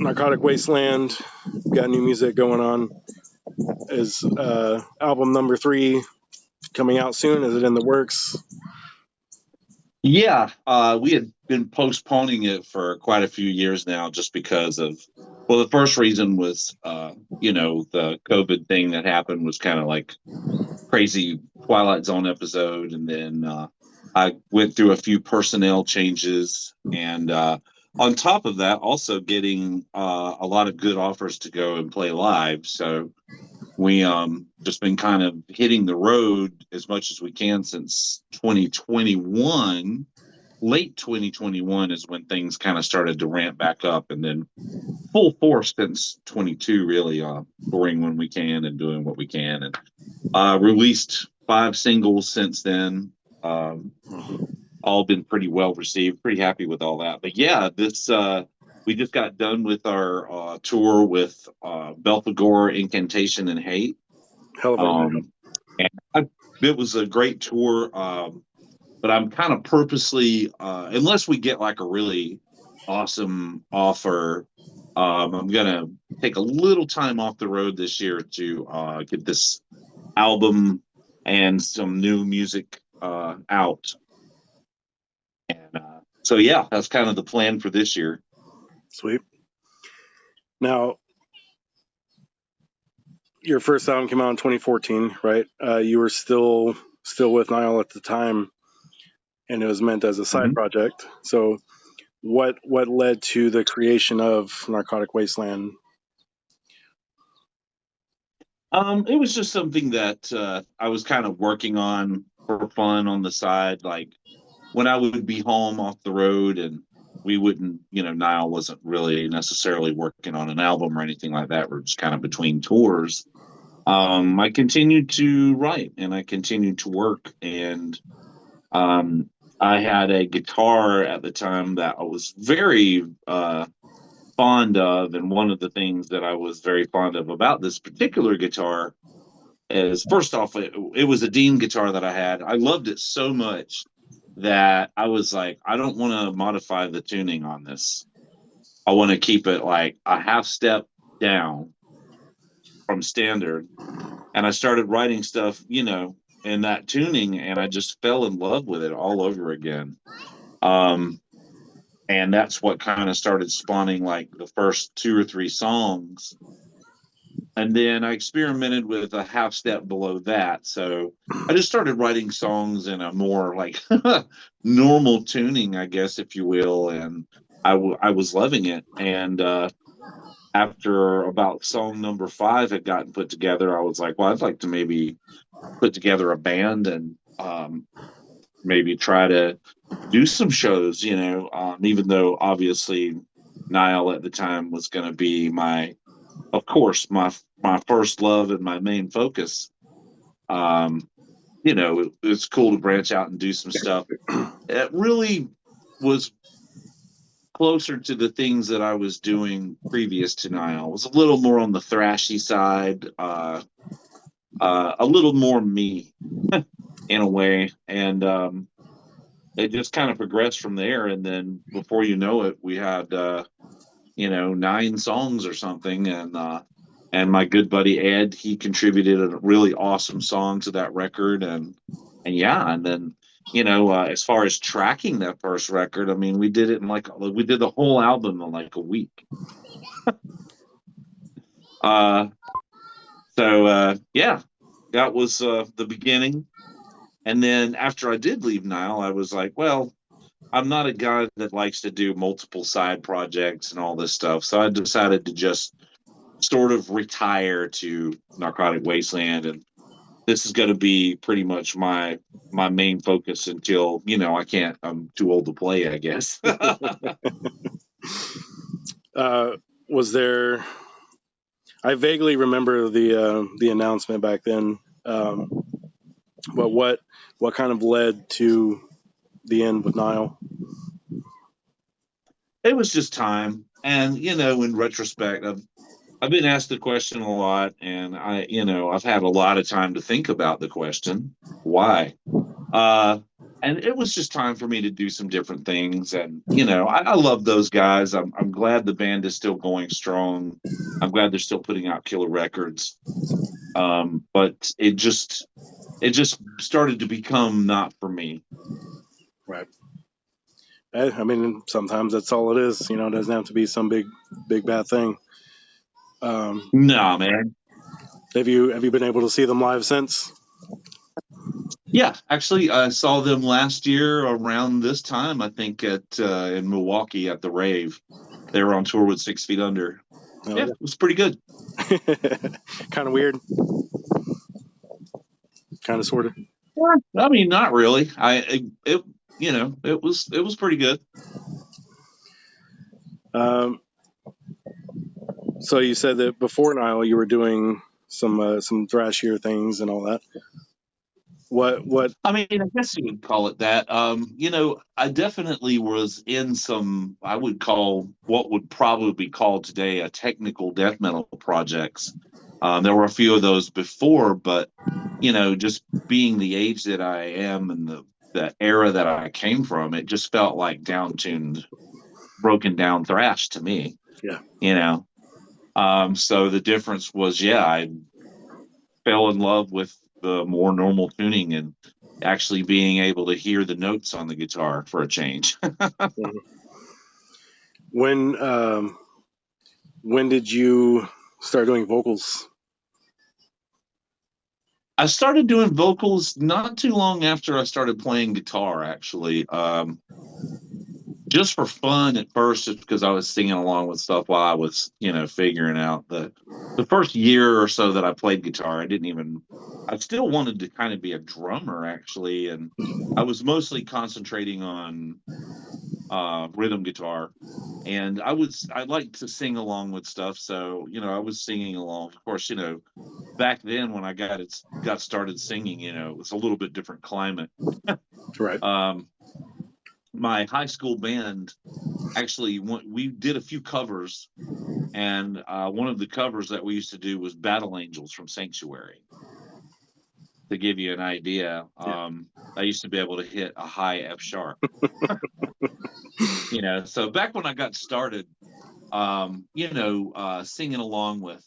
Narcotic Wasteland. Got new music going on. Is album number 3 coming out soon? Is it in the works? Yeah, we had been postponing it for quite a few years now just because of, well, the first reason was, the COVID thing that happened was kind of like crazy Twilight Zone episode. And then I went through a few personnel changes. And on top of that, also getting a lot of good offers to go and play live. So we just been kind of hitting the road as much as we can since 2021. Late 2021 is when things kind of started to ramp back up, and then full force since 22, really touring when we can and doing what we can, and released 5 singles since then. All been pretty well received, pretty happy with all that. But yeah, this we just got done with our tour with Belphegor, Incantation, and Hate. Hell of a and it was a great tour, but I'm kind of purposely, unless we get like a really awesome offer, I'm gonna take a little time off the road this year to get this album and some new music out. And so yeah, that's kind of the plan for this year. Sweet. Now, your first album came out in 2014, right? You were still with Nile at the time, and it was meant as a side project. So, what led to the creation of Narcotic Wasteland? It was just something that I was kind of working on for fun on the side, like when I would be home off the road and we wouldn't, Nile wasn't really necessarily working on an album or anything like that. We're just kind of between tours. I continued to write and I continued to work, and I had a guitar at the time that I was very fond of, and one of the things that I was very fond of about this particular guitar is, first off, it was a Dean guitar that I had. I loved it so much that I was like, I don't want to modify the tuning on this. I want to keep it like a half step down from standard. And I started writing stuff, in that tuning, and I just fell in love with it all over again. And that's what kind of started spawning like the first 2 or 3 songs. And then I experimented with a half step below that. So I just started writing songs in a more like normal tuning, I guess, if you will. And I was loving it. And after about song number 5 had gotten put together, I was like, well, I'd like to maybe put together a band and maybe try to do some shows, even though obviously Nile at the time was going to be of course, my first love and my main focus. It's cool to branch out and do some stuff. It really was closer to the things that I was doing previous to Nile. It was a little more on the thrashy side, a little more me in a way. And it just kind of progressed from there. And then before you know it, we had 9 songs or something, and my good buddy Ed, he contributed a really awesome song to that record, and then as far as tracking that first record, I mean, we did it we did the whole album in like a week. Yeah, that was the beginning. And then after I did leave Nile, I was like, well, I'm not a guy that likes to do multiple side projects and all this stuff. So I decided to just sort of retire to Narcotic Wasteland. And this is going to be pretty much my main focus until, I'm too old to play, I guess. Was there, I vaguely remember the announcement back then. But what kind of led to the end with Nile? It was just time. And, in retrospect, I've been asked the question a lot, and I've had a lot of time to think about the question, why? and it was just time for me to do some different things. And I love those guys. I'm glad the band is still going strong. I'm glad they're still putting out killer records. But it just started to become not for me. Right. I mean, sometimes that's all it is. It doesn't have to be some big bad thing. No, man. Have you been able to see them live since? Yeah, actually, I saw them last year around this time, I think, at in Milwaukee at the Rave. They were on tour with 6 Feet Under. Oh, Yeah, it was pretty good. Kind of weird. Kind of, sort of. I mean, not really. It was pretty good. So you said that before Nile, you were doing some thrashier things and all that. What? I mean, I guess you would call it that. I definitely was in some, I would call what would probably be called today a technical death metal projects. There were a few of those before, but just being the age that I am and the era that I came from, it just felt like down-tuned, broken down thrash to me. Yeah. So the difference was, I fell in love with the more normal tuning and actually being able to hear the notes on the guitar for a change. When did you start doing vocals? I started doing vocals not too long after I started playing guitar, actually. Just for fun at first, just because I was singing along with stuff while I was, figuring out the first year or so that I played guitar. I still wanted to kind of be a drummer, actually, and I was mostly concentrating on rhythm guitar, and I like to sing along with stuff, so I was singing along. Of course, back then when I got started singing, it was a little bit different climate. Right. My high school band actually we did a few covers, and one of the covers that we used to do was Battle Angels from Sanctuary. To give you an idea, I used to be able to hit a high F sharp. So back when I got started, singing along with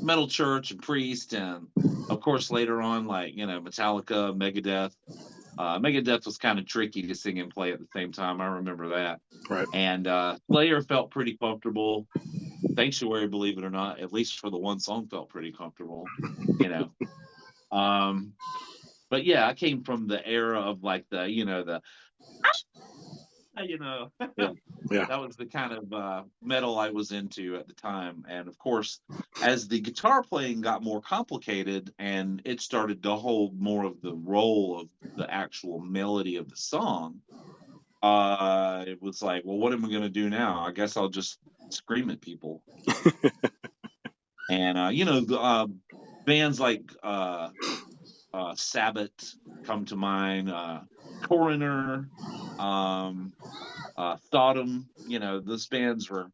Metal Church and Priest, and of course later on, like Metallica, Megadeth. Megadeth was kind of tricky to sing and play at the same time. I remember that. Right. And Slayer felt pretty comfortable. Sanctuary, believe it or not, at least for the one song, felt pretty comfortable. But yeah, I came from the era of like the Yeah. that was the kind of metal I was into at the time. And of course, as the guitar playing got more complicated and it started to hold more of the role of the actual melody of the song, it was like, well, what am I going to do now? I guess I'll just scream at people. And bands like Sabbath come to mind, Coroner, Sodom. Those bands were,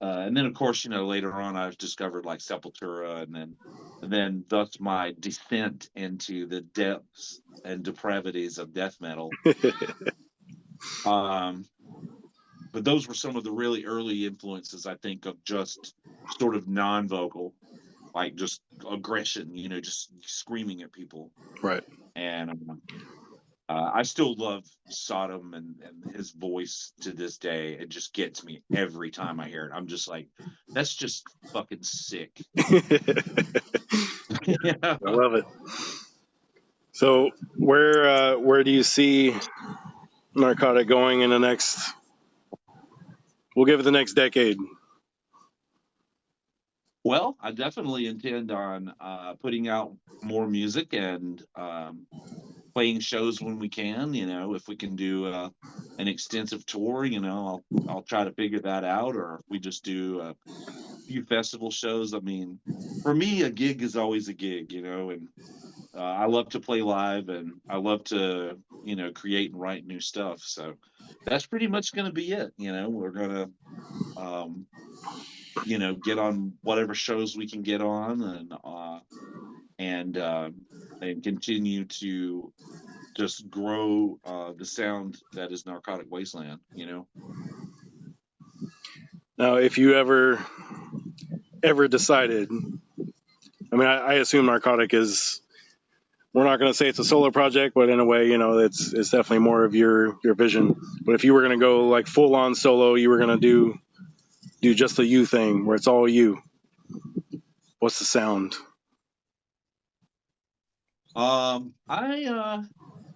and then of course, later on I've discovered like Sepultura, and then thus my descent into the depths and depravities of death metal. But those were some of the really early influences, I think, of just sort of non-vocal, like just aggression, just screaming at people. Right. And I still love Sodom and his voice to this day. It just gets me every time I hear it. I'm just like, that's just fucking sick. I love it. So where do you see Narcotic going in the next? We'll give it the next decade. Well, I definitely intend on putting out more music and playing shows when we can. If we can do an extensive tour, I'll try to figure that out. Or if we just do a few festival shows. I mean, for me, a gig is always a gig, and I love to play live, and I love to create and write new stuff. So that's pretty much going to be it. We're going to get on whatever shows we can get on, and continue to just grow the sound that is Narcotic Wasteland, you know. Now, if you ever decided, I mean, I assume Narcotic is, we're not going to say it's a solo project, but in a way, you know, it's definitely more of your vision. But if you were going to go like full on solo, you were going to do just the you thing where it's all you. What's the sound?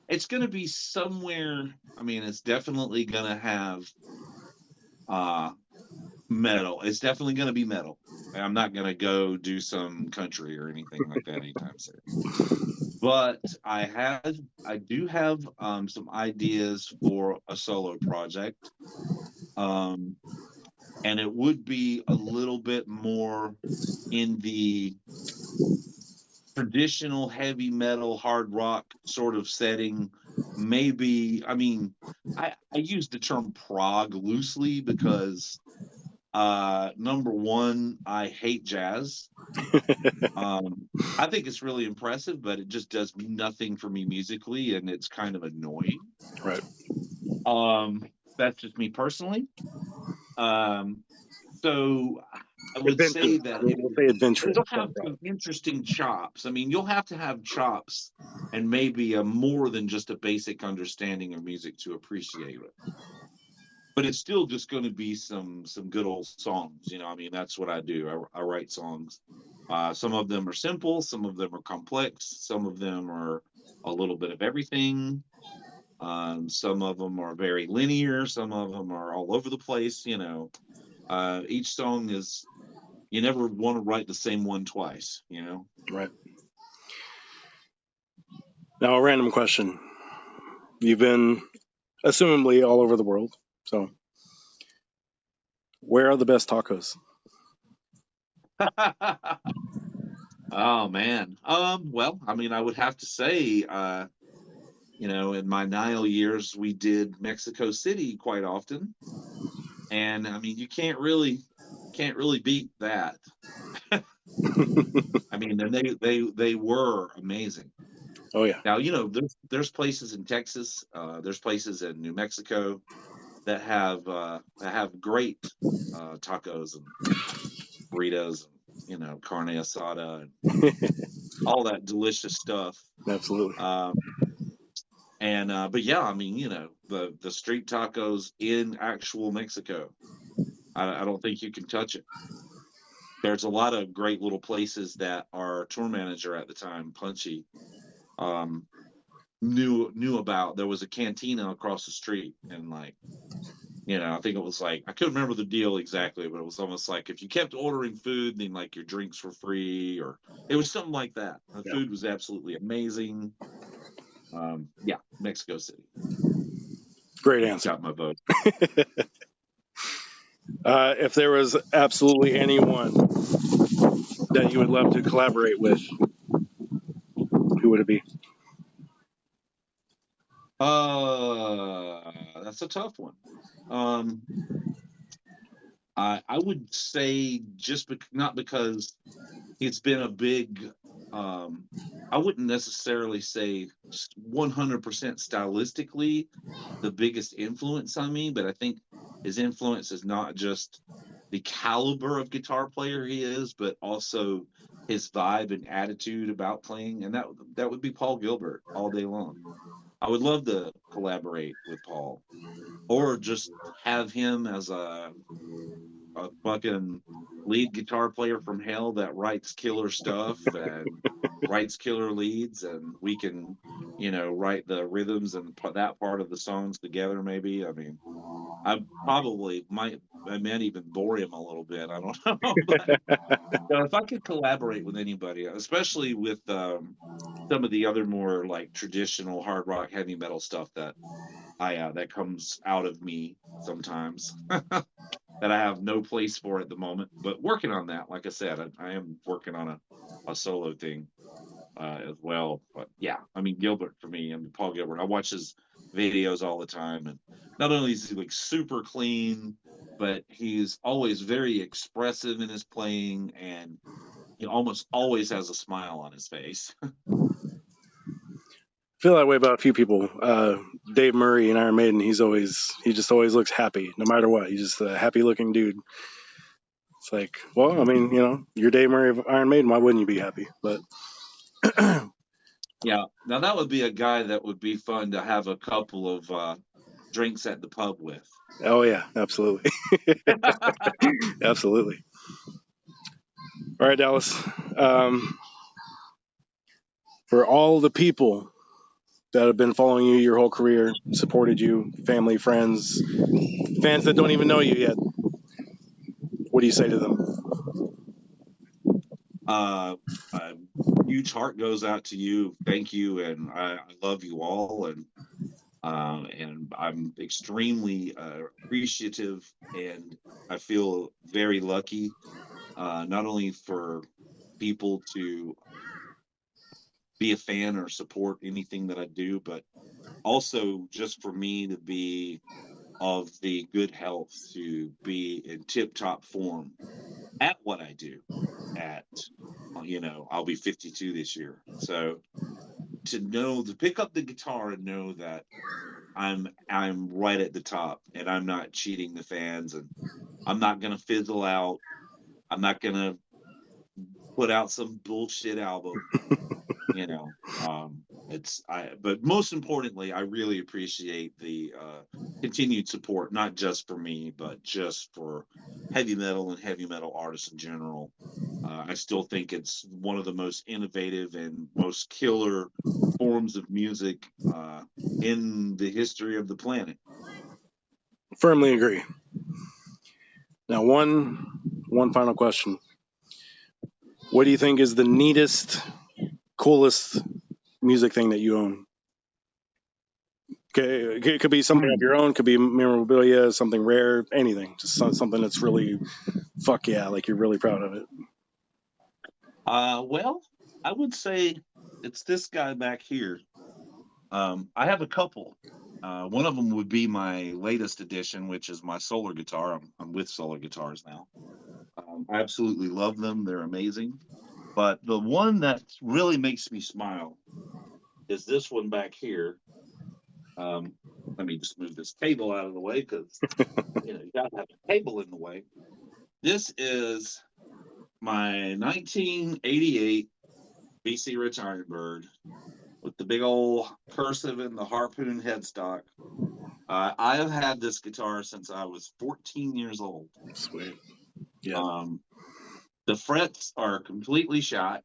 It's going to be somewhere. I mean, it's definitely going to have metal. It's definitely going to be metal. I'm not going to go do some country or anything like that anytime soon. But I do have some ideas for a solo project. And it would be a little bit more in the traditional heavy metal, hard rock sort of setting. Maybe, I mean, I use the term prog loosely because number one, I hate jazz. I think it's really impressive, but it just does nothing for me musically, and it's kind of annoying. Right. That's just me personally. So I would say that We'll say adventurous. it'll have some interesting chops. I mean, you'll have to have chops and maybe a more than just a basic understanding of music to appreciate it. But it's still just going to be some good old songs. You know, I mean, that's what I do. I write songs. Some of them are simple, some of them are complex, some of them are a little bit of everything. Some of them are very linear, some of them are all over the place. You know, each song is, you never want to write the same one twice, you know? Right. Now, a random question. You've been assumably all over the world. So, where are the best tacos? Oh man. Well, I mean, I would have to say, you know, in my Nile years, we did Mexico City quite often. And I mean, you can't really beat that. I mean, and they were amazing. Oh yeah. Now, you know, there's places in Texas, there's places in New Mexico that have great tacos and burritos and, you know, carne asada and all that delicious stuff. Absolutely. But yeah, I mean, you know, the street tacos in actual Mexico, I don't think you can touch it. There's a lot of great little places that our tour manager at the time, Punchy, um, knew about. There was a cantina across the street, and like, you know, I think it was like, I couldn't remember the deal exactly, but it was almost like if you kept ordering food, then like your drinks were free, or it was something like that. The food was absolutely amazing. Yeah, Mexico City. Great answer. Got my vote. If there was absolutely anyone that you would love to collaborate with, who would it be? That's a tough one. I would say not because it's been a big. I wouldn't necessarily say 100% stylistically the biggest influence on me, but I think his influence is not just the caliber of guitar player he is, but also his vibe and attitude about playing, and that would be Paul Gilbert all day long. I would love to collaborate with Paul, or just have him as a fucking lead guitar player from hell that writes killer stuff and writes killer leads, and we can, you know, write the rhythms and that part of the songs together. Maybe. I mean, I might even bore him a little bit. I don't know. But you know, if I could collaborate with anybody, especially with some of the other more like traditional hard rock, heavy metal stuff that that comes out of me sometimes. That I have no place for at the moment, but working on that. Like I said, I am working on a solo thing as well. But yeah, I mean, Gilbert for me, I mean, Paul Gilbert, I watch his videos all the time, and not only is he like super clean, but he's always very expressive in his playing, and he almost always has a smile on his face. feel that way about a few people. Dave Murray in Iron Maiden, he just always looks happy, no matter what. He's just a happy looking dude. It's like, well, I mean, you're Dave Murray of Iron Maiden. Why wouldn't you be happy? But Yeah. Now that would be a guy that would be fun to have a couple of drinks at the pub with. oh yeah, absolutely, absolutely. All right, Dallas. For all the people that have been following you your whole career, supported you, family, friends, fans that don't even know you yet, what do you say to them? A huge heart goes out to you. Thank you, and I love you all, and I'm extremely appreciative, and I feel very lucky, not only for people to be a fan or support anything that I do, but also just for me to be of the good health to be in tip top form at what I do. At I'll be 52 this year, so to pick up the guitar and know that I'm right at the top, and I'm not cheating the fans, and I'm not gonna fizzle out. I'm not gonna put out some bullshit album. But most importantly, I really appreciate the continued support, not just for me, but just for heavy metal and heavy metal artists in general. I still think it's one of the most innovative and most killer forms of music in the history of the planet. Firmly agree. Now, one final question. What do you think is the neatest, coolest music thing that you own? Okay, it could be something of your own, could be memorabilia, something rare, anything. Just something that's really, fuck yeah, like you're really proud of it. Well, I would say it's this guy back here. I have a couple. One of them would be my latest edition, which is my Solar guitar. I'm with Solar guitars now. I absolutely love them. They're amazing. But the one that really makes me smile is this one back here. Let me just move this cable out of the way because you gotta have a cable in the way. This is my 1988 BC Rich Ironbird with the big old cursive and the harpoon headstock. I have had this guitar since I was 14 years old. Sweet. Yeah. The frets are completely shot.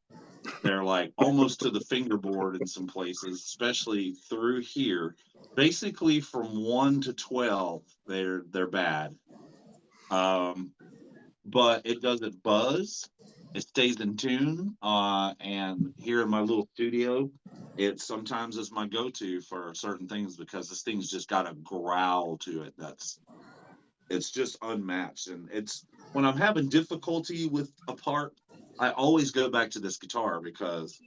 They're like almost to the fingerboard in some places, especially through here. Basically, from 1 to 12, they're bad. But it doesn't buzz. It stays in tune. And here in my little studio, it sometimes is my go-to for certain things because this thing's just got a growl to it it's just unmatched. And it's when I'm having difficulty with a part, I always go back to this guitar because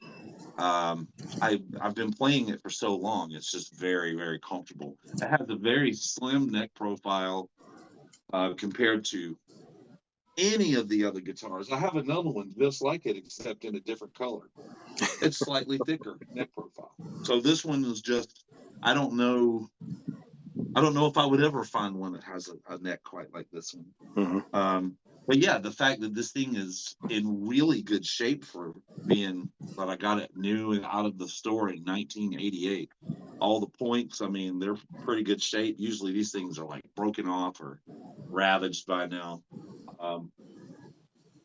I've been playing it for so long. It's just very, very comfortable. It has a very slim neck profile compared to any of the other guitars. I have another one just like it, except in a different color. It's slightly thicker neck profile. So this one is just, I don't know if I would ever find one that has a neck quite like this one. Mm-hmm. But yeah, the fact that this thing is in really good shape for being that I got it new and out of the store in 1988. All the points, I mean, they're pretty good shape. Usually these things are like broken off or ravaged by now.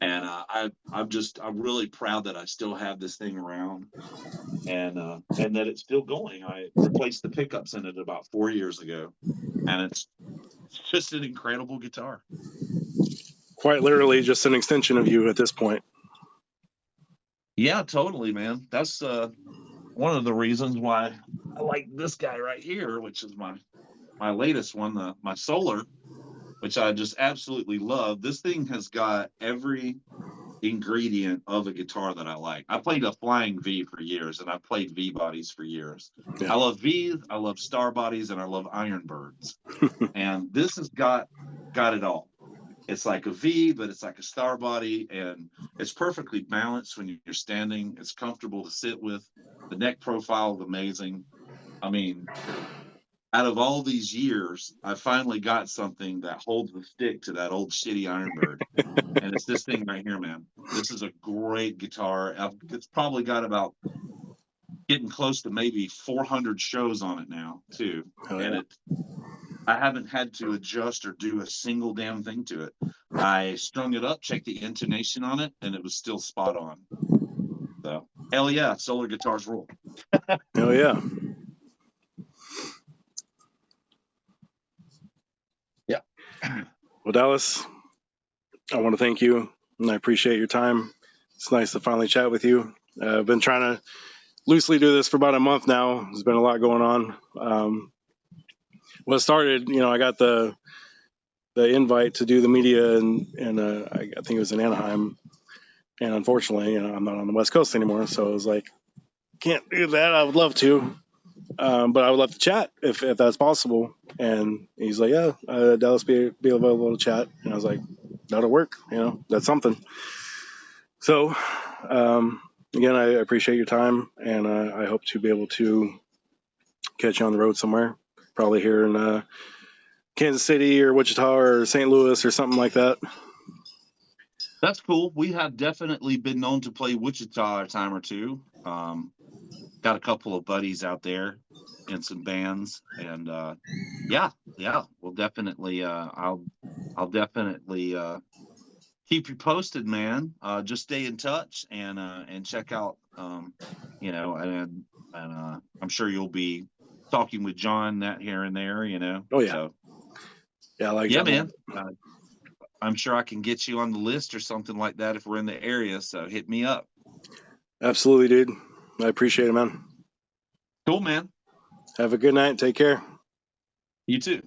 And I'm really proud that I still have this thing around and that it's still going. I replaced the pickups in it about 4 years ago, and it's just an incredible guitar. Quite literally just an extension of you at this point. Yeah, totally, man. That's one of the reasons why I like this guy right here, which is my latest one, my Solar, which I just absolutely love. This thing has got every ingredient of a guitar that I like. I played a flying V for years, and I played V bodies for years. Yeah. I love V's, I love star bodies, and I love Ironbirds. And this has got it all. It's like a V, but it's like a star body, and it's perfectly balanced when you're standing. It's comfortable to sit with. The neck profile is amazing. I mean, out of all these years, I finally got something that holds the stick to that old shitty Ironbird. And it's this thing right here, man. This is a great guitar. It's probably got about getting close to maybe 400 shows on it now, too. Oh, And yeah. I haven't had to adjust or do a single damn thing to it. I strung it up, checked the intonation on it, and it was still spot on. So, hell yeah, solar guitars rule. Oh, yeah. Yeah. Well, Dallas, I want to thank you, and I appreciate your time. It's nice to finally chat with you. I've been trying to loosely do this for about a month now. There's been a lot going on. What started, I got the invite to do the media, and I think it was in Anaheim. And unfortunately, I'm not on the West Coast anymore, so I was like, can't do that. I would love to, but I would love to chat if that's possible. And he's like, yeah, Dallas be available to chat. And I was like, that'll work. That's something. So, again, I appreciate your time, and I hope to be able to catch you on the road somewhere, probably here in Kansas City or Wichita or St. Louis or something like that. That's cool. We have definitely been known to play Wichita a time or two. Got a couple of buddies out there in some bands, and yeah, we'll definitely. I'll definitely keep you posted, man. Just stay in touch and check out. And I'm sure you'll be talking with John that here and there. Oh yeah. So, yeah, I like yeah, John. man. I'm sure I can get you on the list or something like that if we're in the area. So hit me up. Absolutely, dude. I appreciate it, man. Cool, man. Have a good night. Take care. You too.